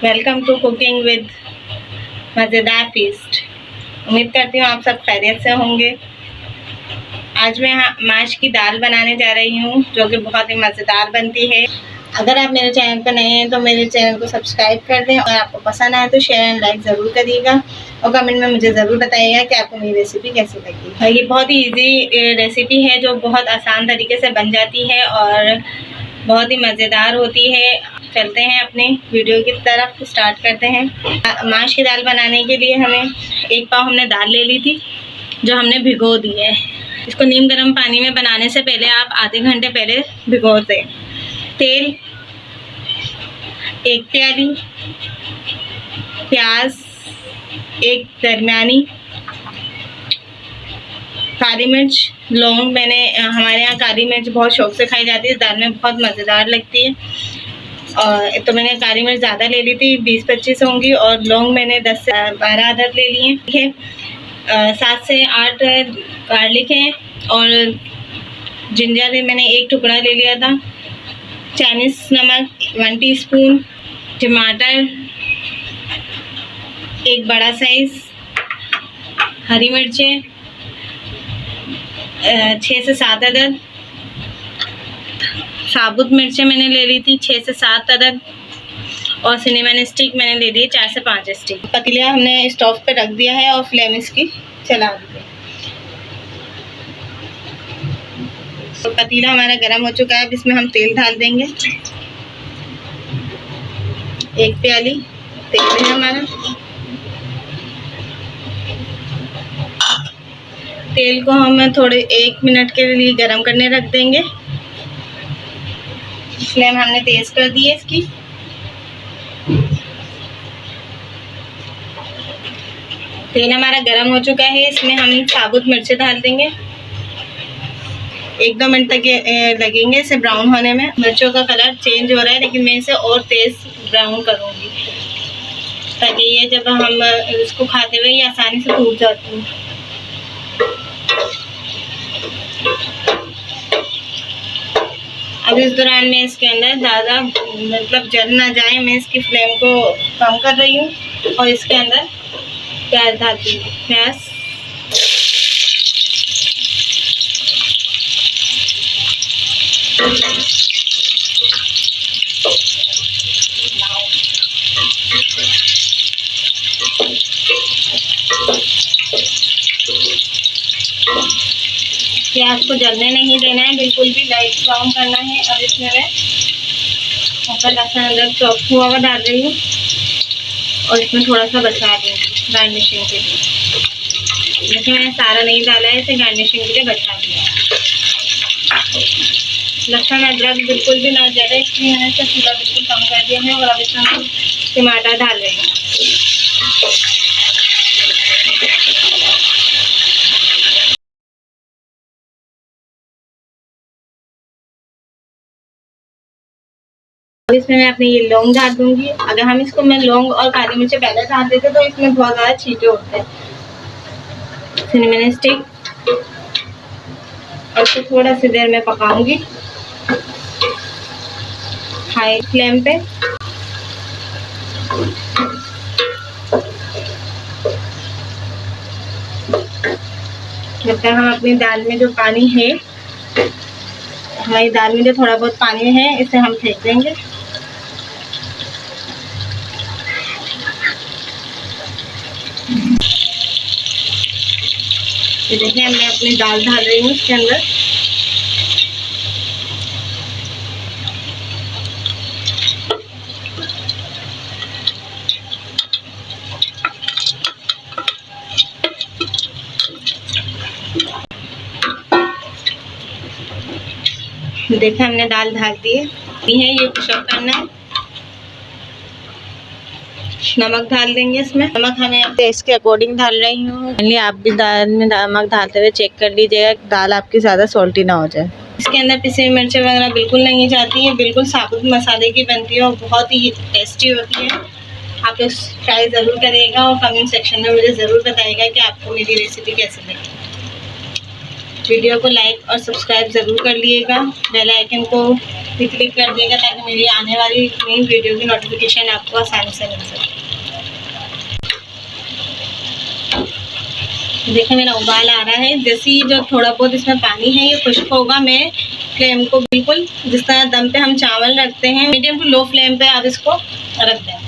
Welcome to cooking with मज़ेदार feast. उम्मीद करती हूँ आप सब खैरियत से होंगे। आज मैं माश की दाल बनाने जा रही हूँ जो कि बहुत ही मज़ेदार बनती है। अगर आप मेरे चैनल पर नए हैं तो मेरे चैनल को सब्सक्राइब कर दें और आपको पसंद आए तो शेयर एंड लाइक ज़रूर करिएगा और कमेंट में मुझे ज़रूर बताइएगा कि आपको मेरी रेसिपी कैसी लगी। ये बहुत ही ईजी रेसिपी है जो बहुत आसान तरीके से बन जाती है और बहुत ही मज़ेदार होती है। चलते हैं अपने वीडियो की तरफ, स्टार्ट करते हैं। माश की दाल बनाने के लिए हमें 1 पाव हमने दाल ले ली थी जो हमने भिगो दी है। इसको नीम गर्म पानी में बनाने से पहले आप आधे घंटे पहले भिगो दें। तेल 1 प्याली, प्याज 1 दरमियानी, काली मिर्च, लौंग। हमारे यहाँ काली मिर्च बहुत शौक से खाई जाती है, दाल में बहुत मज़ेदार लगती है। और तो मैंने काली मिर्च ज़्यादा ले ली थी, 20-25 होंगी। और लौंग मैंने 10 से 12 अदद ले लिए हैं। 7 से 8 गार्लिक हैं और जिंजर मैंने 1 टुकड़ा ले लिया था। चाइनीज़ नमक 1 टीस्पून, टमाटर 1 बड़ा साइज़, हरी मिर्चें 6 से 7 अदद, साबुत मिर्चें मैंने ले ली थी 6 से 7 अदद और सिनेमन स्टिक मैंने ले ली 4 से 5 स्टिक। पतीला हमने स्टोव पे रख दिया है और फ्लेम इसकी चला दी है। तो पतीला हमारा गर्म हो चुका है। अब इसमें हम तेल डाल देंगे। 1 प्याली तेल है हमारा। तेल को हम थोड़े 1 मिनट के लिए गर्म करने रख देंगे। फ्लेम हमने तेज कर दी है इसकी। तेल हमारा गर्म हो चुका है। इसमें हम साबुत मिर्चें डाल देंगे। 1-2 मिनट तक लगेंगे इसे ब्राउन होने में। मिर्चों का कलर चेंज हो रहा है लेकिन मैं इसे और तेज ब्राउन करूँगी ताकि ये जब हम इसको खाते हुए ये आसानी से टूट जाती है। अब इस दौरान मैं इसके अंदर ज़्यादा जल ना जाए, मैं इसकी फ्लेम को कम कर रही हूँ और इसके अंदर प्याज डालती हूँ। प्याज प्याज को जलने नहीं देना है, बिल्कुल भी लाइट ब्राउन करना है। अब इसमें मैं ऊपर लहसुन अदरक चॉप हुआ हुआ डाल रही हूँ और इसमें थोड़ा सा बचा दूँगी गार्निशिंग के लिए। देखिए मैंने सारा नहीं डाला है, इसे गार्निशिंग के लिए बचा दिया। लहसुन अदरक बिल्कुल भी ना जले इसलिए मैंने इसे चूल्हा बिल्कुल कम कर दिया है। और अब इसमें हम टमाटर डाल रहे हैं। अब इसमें मैं अपनी ये लौंग डाल दूंगी। अगर हम इसको लौंग और काली मिर्च पहले डाल देते तो इसमें बहुत ज़्यादा छींटे होते हैं। सिनेमन स्टिक और इसको थोड़ा सी देर में पकाऊंगी हाई फ्लेम पे। जब तक हम अपनी दाल में जो पानी है, हमारी दाल में जो थोड़ा बहुत पानी है इसे हम फेंक देंगे। ये देखिए मैं अपनी दाल डाल रही हूँ इसके अंदर। देखिए हमने दाल डाल दी है। ये कुछ करना है। नमक डाल देंगे इसमें। नमक हमें टेस्ट के अकॉर्डिंग डाल रही हूँ। आप भी दाल में नमक डालते हुए चेक कर लीजिएगा, दाल आपकी ज़्यादा सॉल्टी ना हो जाए। इसके अंदर पिसी हुई मिर्चें वगैरह बिल्कुल नहीं जाती है, बिल्कुल साबुत मसाले की बनती है और बहुत ही टेस्टी होती है। आप इस ट्राई ज़रूर करिएगा और कमेंट सेक्शन में मुझे ज़रूर बताइएगा कि आपको मेरी रेसिपी कैसी लगी। वीडियो को लाइक और सब्सक्राइब ज़रूर कर लीजिएगा। बेल आइकन को क्लिक कर देगा ताकि मेरी आने वाली नई वीडियो की नोटिफिकेशन आपको आसानी से मिल सके। देखिए मेरा उबाल आ रहा है। जैसे ही जो थोड़ा बहुत इसमें पानी है ये खुश्क होगा, मैं फ्लेम को बिल्कुल जिस तरह दम पे हम चावल रखते हैं मीडियम टू लो फ्लेम पे आप इसको रख दें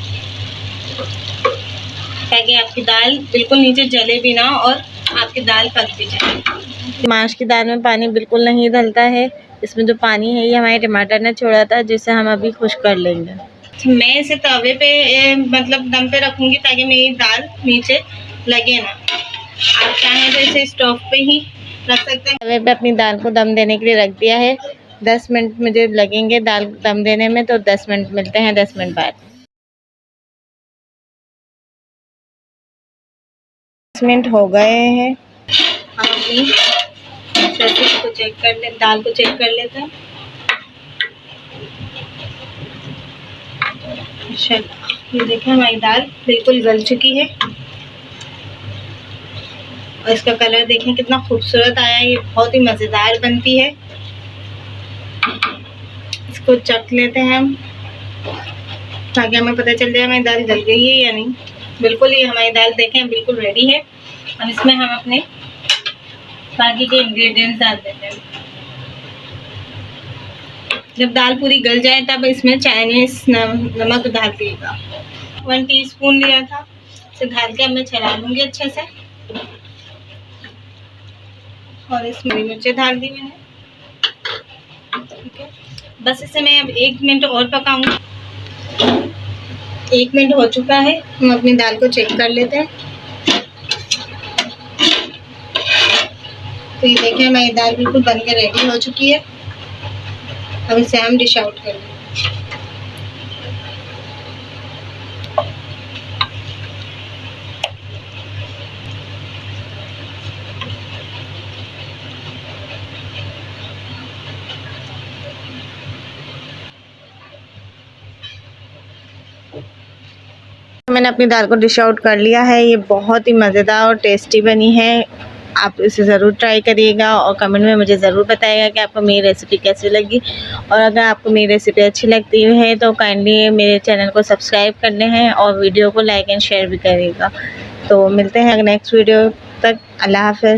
ताकि आपकी दाल बिल्कुल नीचे जले भी ना और आपकी दाल पक भी जाए। माश की दाल में पानी बिल्कुल नहीं डलता है। इसमें जो पानी है ये हमारे टमाटर ने छोड़ा था, जिसे हम अभी खुश्क कर लेंगे। मैं इसे तवे पे मतलब दम पे रखूँगी ताकि मेरी दाल नीचे लगे ना। आप चाहें तो इसे स्टोव पे ही रख सकते हैं। तवे पे अपनी दाल को दम देने के लिए रख दिया है। 10 मिनट मुझे लगेंगे दाल दम देने में, तो 10 मिनट मिलते हैं 10 मिनट बाद। 10 मिनट हो गए हैं। हम अपनी रेसिपी को चेक कर ले, दाल को चेक कर लेते हैं। ये देखें हमारी दाल बिल्कुल गल चुकी है और इसका कलर देखें कितना खूबसूरत आया है। ये बहुत ही मज़ेदार बनती है। इसको चख लेते हैं हम ताकि हमें पता चल जाए हमारी दाल गल गई है या नहीं। बिल्कुल ये हमारी दाल देखें बिल्कुल रेडी है। अब इसमें हम अपने बाकी के इंग्रेडिएंट्स डाल देते हैं। जब दाल पूरी गल जाए तब इसमें चाइनीज नमक डाल दिएगा। 1 टीस्पून लिया था, इसे डाल के अब मैं चला लूँगी अच्छे से। और इसमें मिर्चें डाल दी मैंने। ठीक है, बस इसे मैं अब 1 मिनट और पकाऊंगी। 1 मिनट हो चुका है। हम अपनी दाल को चेक कर लेते हैं। तो ये देखें हमारी दाल बिल्कुल बन के रेडी हो चुकी है। अब इसे हम डिश आउट कर लेंगे। मैंने अपनी दाल को डिश आउट कर लिया है। ये बहुत ही मज़ेदार और टेस्टी बनी है। आप इसे ज़रूर ट्राई करिएगा और कमेंट में मुझे ज़रूर बताइएगा कि आपको मेरी रेसिपी कैसी लगी। और अगर आपको मेरी रेसिपी अच्छी लगती है तो काइंडली मेरे चैनल को सब्सक्राइब करने हैं और वीडियो को लाइक एंड शेयर भी करिएगा। तो मिलते हैं नेक्स्ट वीडियो तक। अल्लाह हाफ़िज़।